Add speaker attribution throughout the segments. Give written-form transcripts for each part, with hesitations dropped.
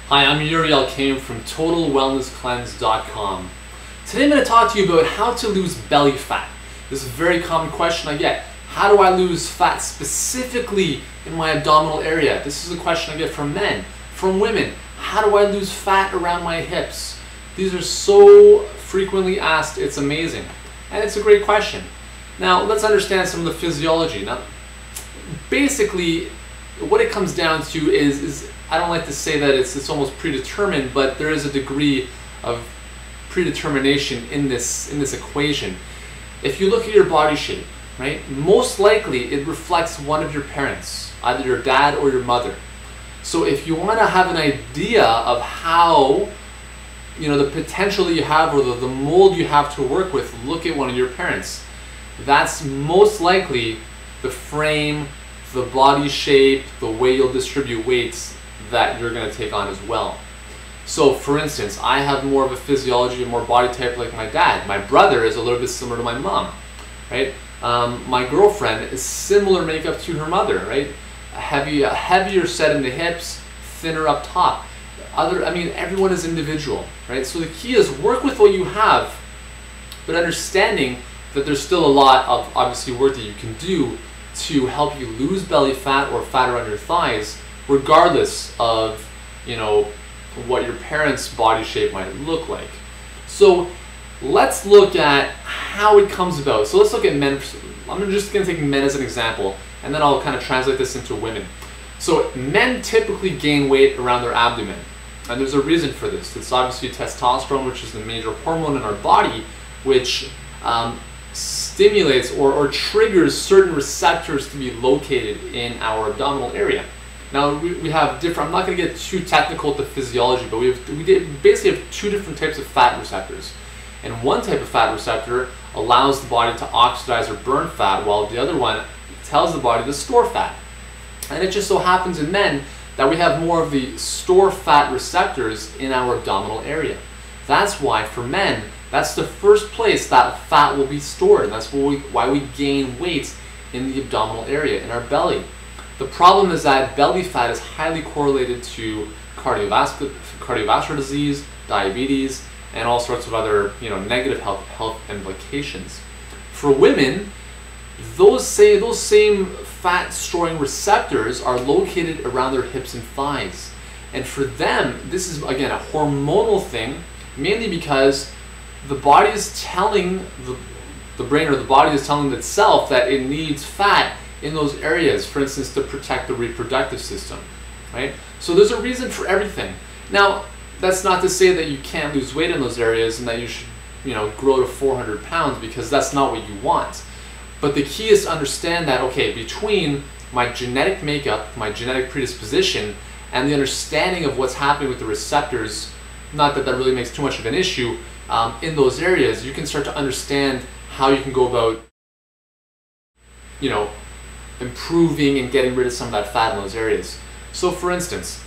Speaker 1: Hi, I'm Yuri Elkaim from TotalWellnessCleanse.com. Today I'm going to talk to you about how to lose belly fat. This is a very common question I get. How do I lose fat specifically in my abdominal area? This is a question I get from men, from women. How do I lose fat around my hips? These are so frequently asked, it's amazing. And it's a great question. Now let's understand some of the physiology. Now, basically, what it comes down to is I don't like to say that it's almost predetermined, but there is a degree of predetermination in this equation. If you look at your body shape, right, most likely it reflects one of your parents, either your dad or your mother. So if you want to have an idea of how, the potential that you have or the mold you have to work with, look at one of your parents. That's most likely the frame, the body shape, the way you'll distribute weights that you're going to take on as well. So for instance, I have more of a physiology and more body type like my dad. My brother is a little bit similar to my mom, right? My girlfriend is similar makeup to her mother, right? A heavier set in the hips, thinner up top. Everyone is individual, right? So the key is work with what you have, but understanding that there's still a lot of obviously work that you can do to help you lose belly fat or fat around your thighs, regardless of what your parents' body shape might look like. So let's look at how it comes about. So let's look at men. I'm just going to take men as an example, and then I'll kind of translate this into women. So men typically gain weight around their abdomen, and there's a reason for this. It's obviously testosterone, which is the major hormone in our body, which stimulates or triggers certain receptors to be located in our abdominal area. Now we have different, I'm not going to get too technical with the physiology, but we basically have two different types of fat receptors. And one type of fat receptor allows the body to oxidize or burn fat, while the other one tells the body to store fat. And it just so happens in men that we have more of the store fat receptors in our abdominal area. That's why for men, that's the first place that fat will be stored, and that's why we gain weight in the abdominal area, in our belly. The problem is that belly fat is highly correlated to cardiovascular disease, diabetes, and all sorts of other negative health implications. For women, those same fat storing receptors are located around their hips and thighs. And for them, this is again a hormonal thing, mainly because the body is telling the brain, or the body is telling itself that it needs fat in those areas, for instance, to protect the reproductive system, right? So there's a reason for everything. Now, that's not to say that you can't lose weight in those areas and that you should, grow to 400 pounds, because that's not what you want. But the key is to understand that, okay, between my genetic makeup, my genetic predisposition, and the understanding of what's happening with the receptors, not that that really makes too much of an issue, in those areas, you can start to understand how you can go about, improving and getting rid of some of that fat in those areas. So for instance,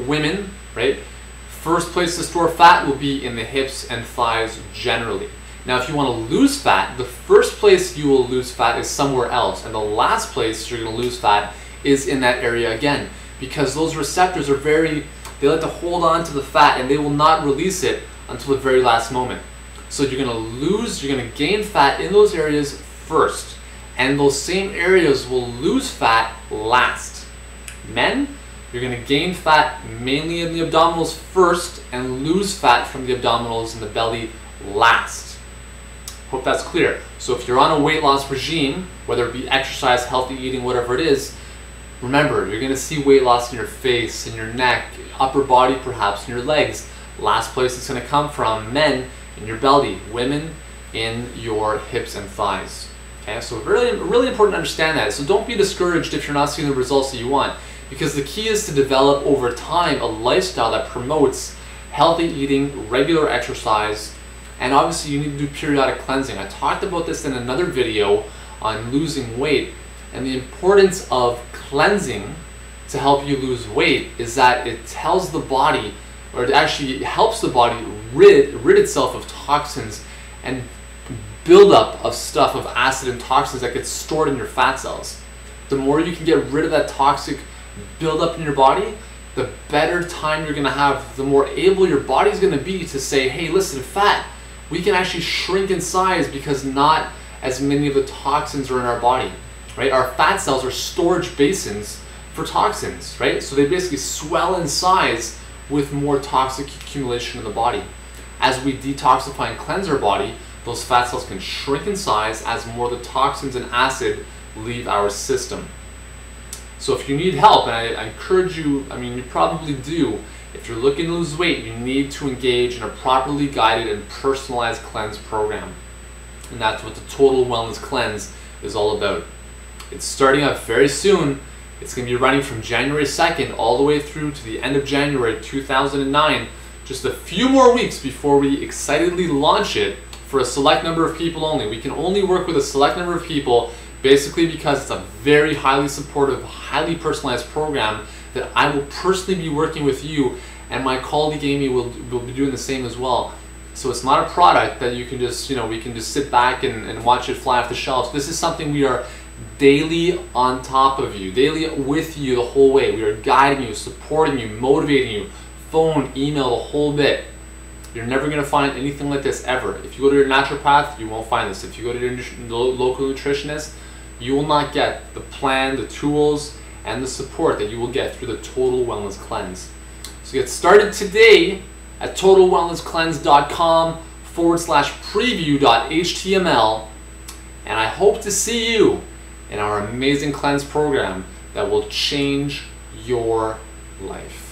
Speaker 1: women, right, first place to store fat will be in the hips and thighs generally. Now if you want to lose fat, the first place you will lose fat is somewhere else, and the last place you're going to lose fat is in that area again, because those receptors are they like to hold on to the fat, and they will not release it until the very last moment. So you're going to gain fat in those areas first, and those same areas will lose fat last. Men, you're going to gain fat mainly in the abdominals first and lose fat from the abdominals and the belly last. Hope that's clear. So if you're on a weight loss regime, whether it be exercise, healthy eating, whatever it is, remember, you're going to see weight loss in your face, in your neck, upper body perhaps, in your legs. Last place it's going to come from, men, in your belly, women, in your hips and thighs. Okay, so really important to understand that. So don't be discouraged if you're not seeing the results that you want, because the key is to develop over time a lifestyle that promotes healthy eating, regular exercise, and obviously you need to do periodic cleansing. I talked about this in another video on losing weight, and the importance of cleansing to help you lose weight is that it tells the body, or it actually helps the body rid itself of toxins and buildup of stuff, of acid and toxins that gets stored in your fat cells. The more you can get rid of that toxic buildup in your body, the better time you're gonna have, the more able your body's gonna be to say, hey, listen, fat, we can actually shrink in size because not as many of the toxins are in our body, right? Our fat cells are storage basins for toxins, right? So they basically swell in size with more toxic accumulation in the body. As we detoxify and cleanse our body, those fat cells can shrink in size as more of the toxins and acid leave our system. So if you need help, and I encourage you, I mean, you probably do, if you're looking to lose weight, you need to engage in a properly guided and personalized cleanse program. And that's what the Total Wellness Cleanse is all about. It's starting up very soon. It's going to be running from January 2nd all the way through to the end of January 2009. Just a few more weeks before we excitedly launch it for a select number of people only. We can only work with a select number of people basically because it's a very highly supportive, highly personalized program that I will personally be working with you, and my colleague Amy will be doing the same as well. So it's not a product that you can just, we can just sit back and watch it fly off the shelves. This is something we are daily on top of you, daily with you the whole way. We are guiding you, supporting you, motivating you, phone, email, the whole bit. You're never going to find anything like this ever. If you go to your naturopath, you won't find this. If you go to your local nutritionist, you will not get the plan, the tools, and the support that you will get through the Total Wellness Cleanse. So get started today at totalwellnesscleanse.com/preview.html, and I hope to see you in our amazing cleanse program that will change your life.